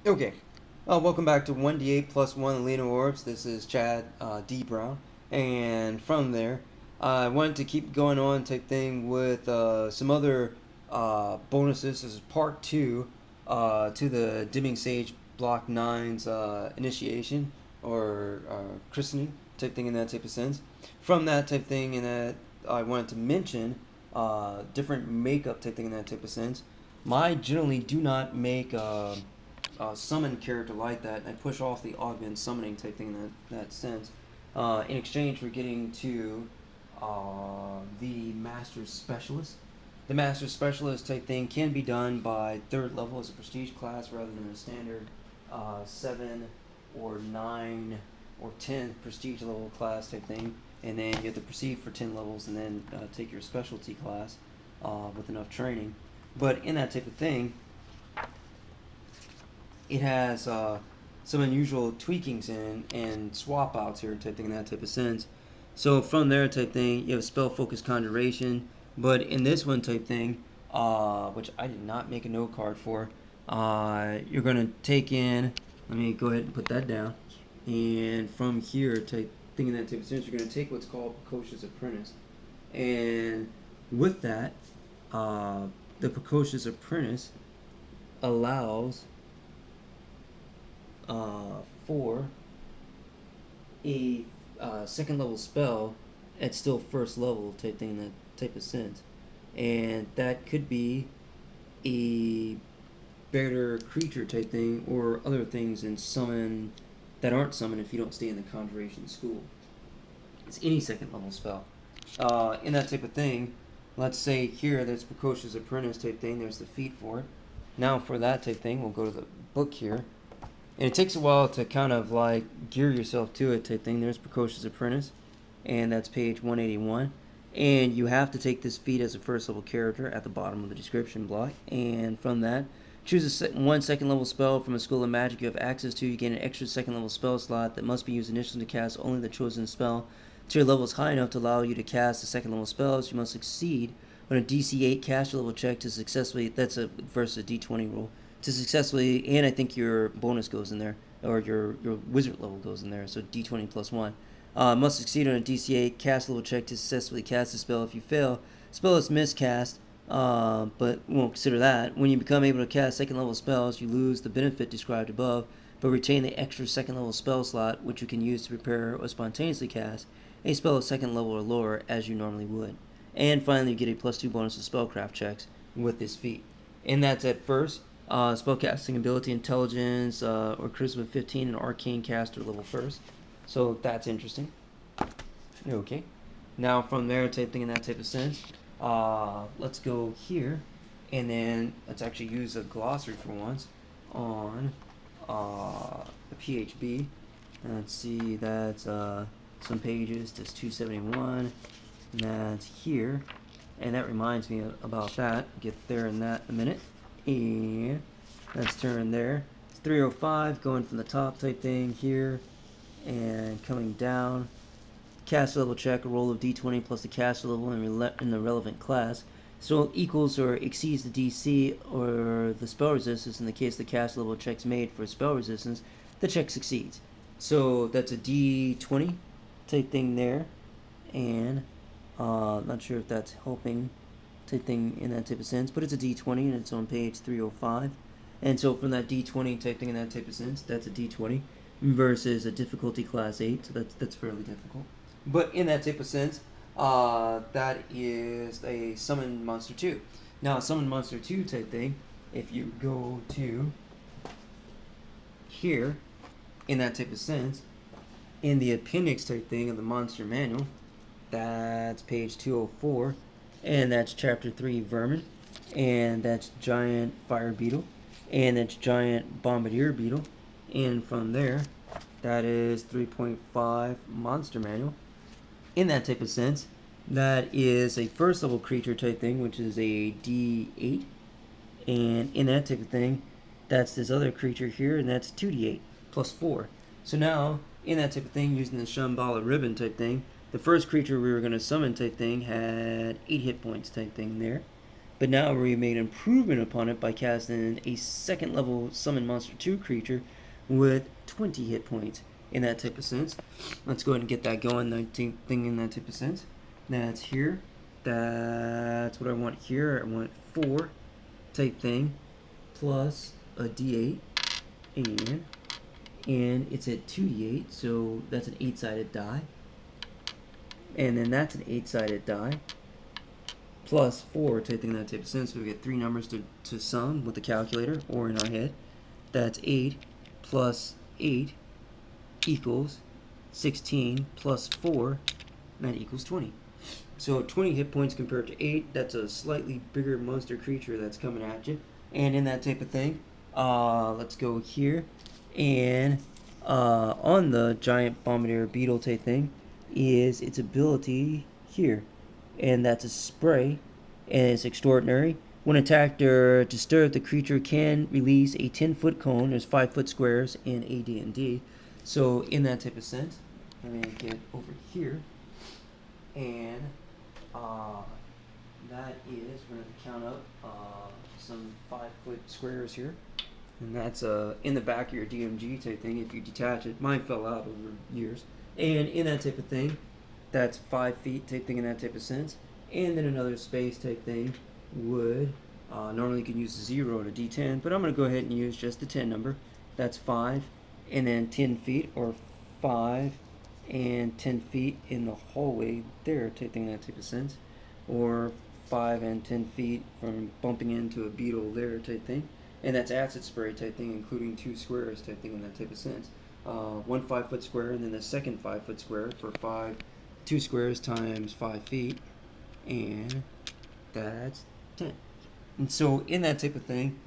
Okay, welcome back to 1d8+1 Leonal Orbs. This is Chad D. Brown, and from there, I wanted to keep going on type thing with some other bonuses. This is part 2 to the Deming SageBlock 9's initiation or christening type thing in that type of sense. From that type thing, in that I wanted to mention different makeup type thing in that type of sense. I generally do not make summon character like that, and I push off the Augment Summoning type thing in that sense. In exchange for getting to the Master Specialist. The Master Specialist type thing can be done by 3rd level as a prestige class rather than a standard 7 or 9 or 10 prestige level class type thing. And then you have to proceed for 10 levels and then take your specialty class with enough training. But in that type of thing, it has some unusual tweakings and swap outs here type thing in that type of sense. So from there type thing, you have spell focus conjuration, but in this one type thing, which I did not make a note card for, you're gonna take in. Let me go ahead and put that down. And from here type thing in that type of sense, you're gonna take what's called Precocious Apprentice, and with that, the Precocious Apprentice allows for a 2nd level spell at still 1st level type thing in that type of sense. And that could be a better creature type thing or other things in summon that aren't summoned if you don't stay in the Conjuration school. It's any 2nd level spell. In that type of thing, let's say here there's Precocious Apprentice type thing, there's the feat for it. Now for that type thing, we'll go to the book here. And it takes a while to kind of like gear yourself to it type thing. There's Precocious Apprentice, and that's page 181. And you have to take this feat as a 1st level character at the bottom of the description block. And from that, choose one 2nd level spell from a school of magic you have access to. You gain an extra 2nd level spell slot that must be used initially to cast only the chosen spell. Till your level is high enough to allow you to cast the 2nd level spells, you must succeed on a DC 8 caster level check to successfully. That's a versus a D20 rule. To successfully, and I think your bonus goes in there, or your wizard level goes in there, so D20+1. Must succeed on a DC 8 cast level check to successfully cast the spell. If you fail, spell is miscast, but we won't consider that. When you become able to cast 2nd level spells, you lose the benefit described above, but retain the extra 2nd level spell slot, which you can use to prepare or spontaneously cast a spell of 2nd level or lower as you normally would. And finally, you get a +2 bonus to spellcraft checks with this feat. And that's at first. Spellcasting ability, intelligence, or charisma 15, and arcane caster level 1st. So that's interesting. Okay. Now from there, type thing in that type of sense. Let's go here, and then let's actually use a glossary for once on the PHB. And let's see, that's some pages. That's 271. And that's here. And that reminds me about that. Get there in that in a minute. And let's turn there. It's 305, going from the top type thing here, and coming down. Caster level check, a roll of D20 plus the caster level in the relevant class. So equals or exceeds the DC or the spell resistance. In the case the caster level check's made for spell resistance, the check succeeds. So that's a D20 type thing there, and not sure if that's helping type thing in that type of sense, but it's a D20 and it's on page 305. And so from that D20 type thing in that type of sense, that's a D20 versus a difficulty class 8, so that's fairly difficult. But in that type of sense, that is a summon monster 2. Now, summon monster 2 type thing, if you go to here, in that type of sense, in the appendix type thing of the monster manual, that's page 204, and that's chapter 3 vermin, and that's giant fire beetle, and that's giant bombardier beetle, and from there, that is 3.5 monster manual. In that type of sense, that is a 1st level creature type thing, which is a D8, and in that type of thing, that's this other creature here, and that's 2D8 plus 4. So now, in that type of thing, using the Shambhala ribbon type thing, the first creature we were going to summon type thing had 8 hit points type thing there. but now we made improvement upon it by casting a second level Summon Monster 2 creature with 20 hit points in that type of sense. Let's go ahead and get that going, 19th thing in that type of sense. That's here. That's what I want here. I want 4 type thing plus a d8, and it's at 2d8, so that's an 8-sided die. And then that's an 8-sided die plus 4 type thing in that type of sense. So we get 3 numbers to sum with the calculator or in our head. That's 8 plus 8 equals 16 plus 4, and that equals 20. So 20 hit points compared to 8. That's a slightly bigger monster creature that's coming at you. And in that type of thing, let's go here. And on the giant bombardier beetle type thing is its ability here. And that's a spray. And it's extraordinary. When attacked or disturbed, the creature can release a 10-foot cone. There's 5-foot squares in AD&D. So in that type of sense, I'm going to get over here. And that is, we're going to count up some 5-foot squares here. And that's in the back of your DMG type thing if you detach it. Mine fell out over years. And in that type of thing, that's 5 feet type thing in that type of sense. And then another space type thing would, normally you can use 0 and a D10, but I'm going to go ahead and use just the 10 number. That's 5, and then 10 feet, or 5 and 10 feet in the hallway there type thing in that type of sense. Or 5 and 10 feet from bumping into a beetle there type thing. And that's acid spray type thing, including 2 squares type thing in that type of sense. 1 5-foot square, and then the second 5-foot square for 2 squares times 5 feet, and that's 10. And so in that type of thing,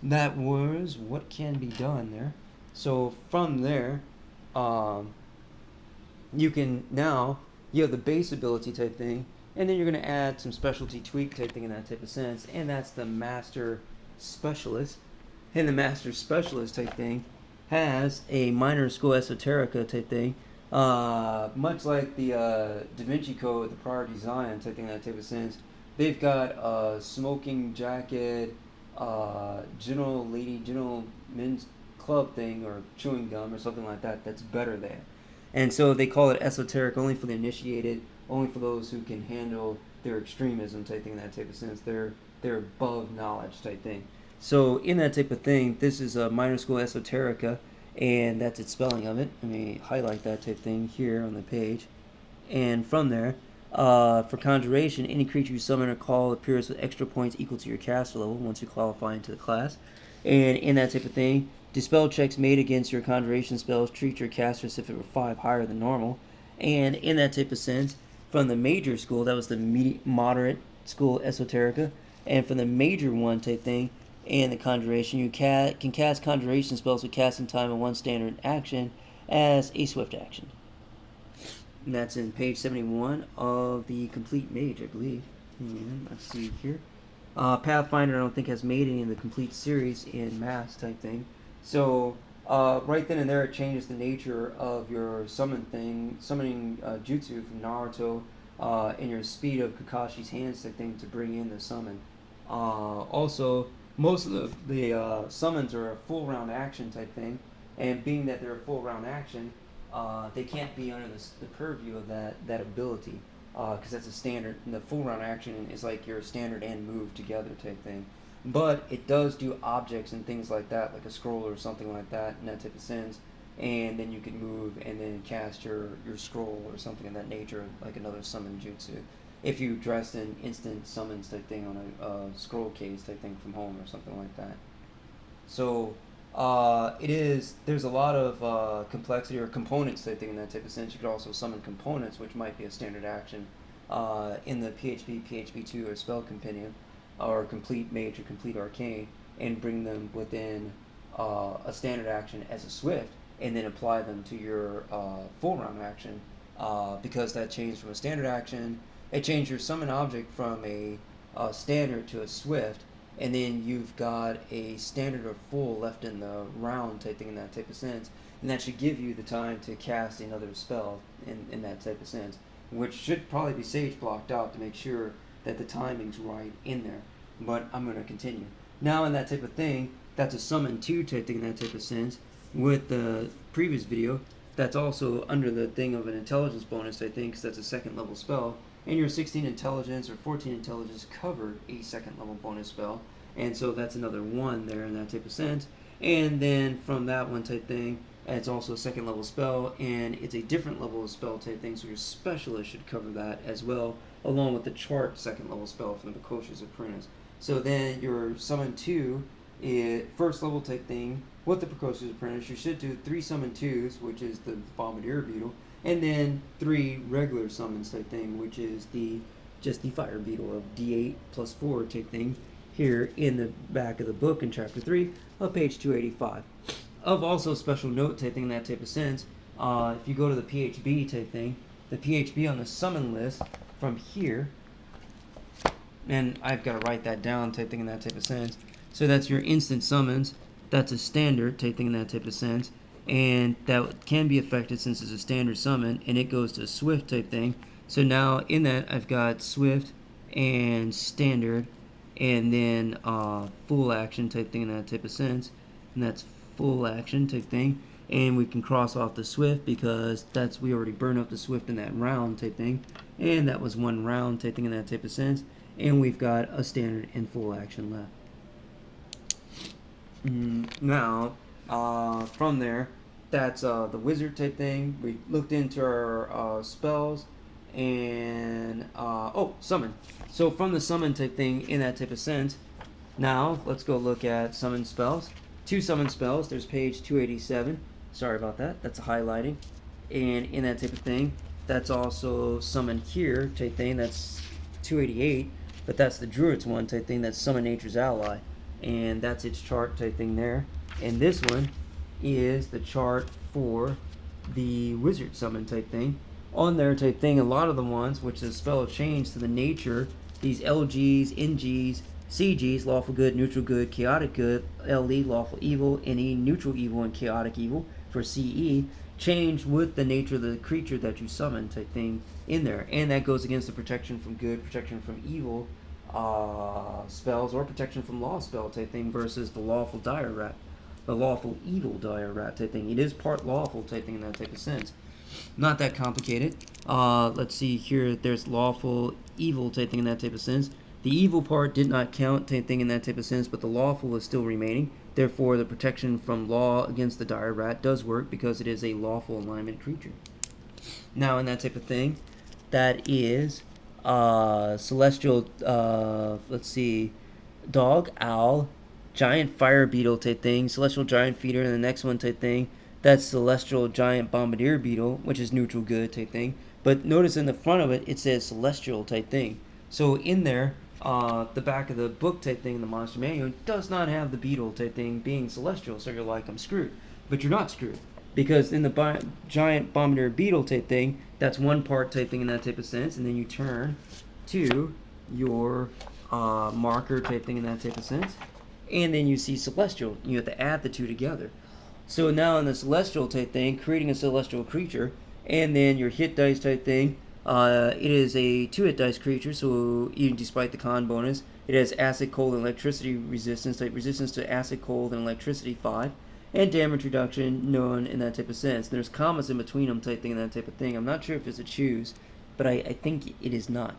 that was what can be done there. So from there, you can now, you have the base ability type thing, and then you're going to add some specialty tweak type thing in that type of sense, and that's the Master Specialist. And the Master Specialist type thing has a Minor School Esoterica type thing, much like the Da Vinci Code, the prior design type thing in that type of sense. They've got a smoking jacket, gentlemen's club thing, or chewing gum or something like that that's better than. And so they call it esoteric only for the initiated, only for those who can handle their extremism type thing in that type of sense. They're above knowledge type thing. So in that type of thing, this is a Minor School Esoterica, and that's its spelling of it. Let me highlight that type thing here on the page. And from there, for Conjuration, any creature you summon or call appears with extra points equal to your caster level once you qualify into the class. And in that type of thing, dispel checks made against your Conjuration spells treat your caster as if it were 5 higher than normal. And in that type of sense, from the major school, that was the moderate school Esoterica, and from the major one type thing, and the Conjuration, you can cast Conjuration spells with casting time and 1 standard action as a swift action. And that's in page 71 of the Complete Mage, I believe. And let's see here. Pathfinder, I don't think, has made any of the complete series in Mass type thing. So right then and there, it changes the nature of your summoning jutsu from Naruto, and your speed of Kakashi's hands type thing to bring in the summon. Also, most of the summons are a full round action type thing, and being that they're a full round action, they can't be under the purview of that ability, because that's a standard. And the full round action is like your standard and move together type thing. But it does do objects and things like that, like a scroll or something like that, in that type of sense. And then you can move and then cast your scroll or something of that nature, like another summon jutsu. If you dressed in instant summons type thing on a scroll case type thing from home or something like that. So there's a lot of complexity or components type thing in that type of sense. You could also summon components, which might be a standard action in the PHP 2 or Spell Compendium, or Complete Mage or Complete Arcane, and bring them within a standard action as a swift, and then apply them to your full round action, because that changed from a standard action. It changed your summon object from a standard to a swift, and then you've got a standard or full left in the round type thing in that type of sense, and that should give you the time to cast another spell in that type of sense, which should probably be sage blocked out to make sure that the timing's right in there. but I'm going to continue. Now in that type of thing, that's a summon 2 type thing in that type of sense. With the previous video, that's also under the thing of an intelligence bonus, I think, because that's a 2nd level spell. And your 16 intelligence or 14 intelligence covered a 2nd level bonus spell. And so that's another 1 there in that type of sense. And then from that one type thing, it's also a 2nd level spell, and it's a different level of spell type thing, so your specialist should cover that as well, along with the chart 2nd level spell from the Precocious Apprentice. So then your summon 2 is 1st level type thing with the Precocious Apprentice. You should do 3 summon 2s, which is the Bombardier Beetle, and then 3 regular summons type thing, which is just the Fire Beetle of D8+4 type thing here in the back of the book in chapter 3 of page 285. Of also special note type thing in that type of sense, if you go to the PHB type thing, the PHB on the summon list from here, and I've got to write that down type thing in that type of sense. So that's your instant summons. That's a standard type thing in that type of sense, and that can be affected since it's a standard summon, and it goes to Swift type thing. So now in that I've got Swift and standard, and then full action type thing in that type of sense, and that's full action type thing. And we can cross off the Swift because we already burned up the Swift in that round type thing, and that was 1 round type thing in that type of sense. And we've got a standard and full action left. Now from there, that's the wizard type thing. We looked into our spells, and summon. So from the summon type thing in that type of sense, now let's go look at summon spells. 2 summon spells. There's page 287. Sorry about that. That's a highlighting. And in that type of thing, that's also summon here type thing. That's 288. But that's the Druid's one type thing. That's summon nature's ally. And that's its chart type thing there. And this one is the chart for the wizard summon type thing. On there type thing, a lot of the ones, which the spell changed to the nature, these LGs, NGs, CGs, lawful good, neutral good, chaotic good, LE, lawful evil, NE, neutral evil, and chaotic evil for CE, change with the nature of the creature that you summon type thing in there. And that goes against the protection from good, protection from evil spells, or protection from law spell type thing versus the lawful dire rat, the lawful evil dire rat type thing. It is part lawful type thing in that type of sense. Not that complicated. Let's see here. There's lawful evil type thing in that type of sense. The evil part did not count type thing in that type of sense, but the lawful is still remaining. Therefore, the protection from law against the dire rat does work because it is a lawful alignment creature. Now, in that type of thing, that is celestial, let's see, dog, owl, giant fire beetle type thing, celestial giant feeder, and the next one type thing, that's celestial giant bombardier beetle, which is neutral good type thing. But notice in the front of it, it says celestial type thing. So in there, the back of the book type thing in the monster manual does not have the beetle type thing being celestial, so you're like, I'm screwed. But you're not screwed, because in the giant bombardier beetle type thing, that's 1 part type thing in that type of sense, and then you turn to your marker type thing in that type of sense, and then you see celestial. You have to add the 2 together. So now in the celestial type thing, creating a celestial creature, and then your hit dice type thing, it is a 2-hit dice creature, so even despite the con bonus, it has acid, cold, and electricity resistance, type resistance to acid, cold, and electricity 5, and damage reduction none in that type of sense. There's commas in between them type thing and that type of thing. I'm not sure if it's a choose, but I think it is not.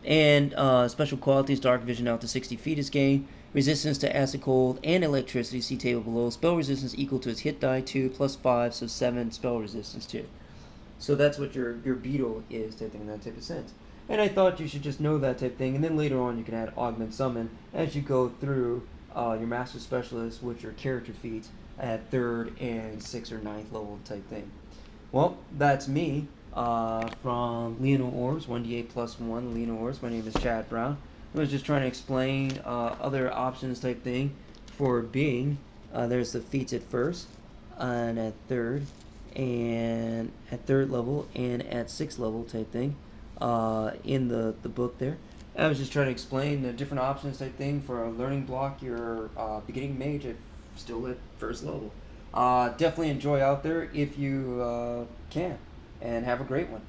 And special qualities, dark vision out to 60 feet is gained. Resistance to acid, cold, and electricity, see table below. Spell resistance equal to its hit die 2 plus 5, so 7 spell resistance 2. So that's what your beetle is type thing in that type of sense. And I thought you should just know that type thing, and then later on you can add Augment Summon as you go through your Master Specialist, which are character feats at 3rd and 6th or 9th level type thing. Well, that's me from Leonal Orbs, 1d8+1 Leonal Orbs. My name is Chad Brown. I was just trying to explain other options type thing for being. There's the feats at 1st and at 3rd. And at 3rd level and at 6th level type thing in the book there. I was just trying to explain the different options type thing for a learning block your beginning mage still at 1st level. Definitely enjoy out there if you can, and have a great one.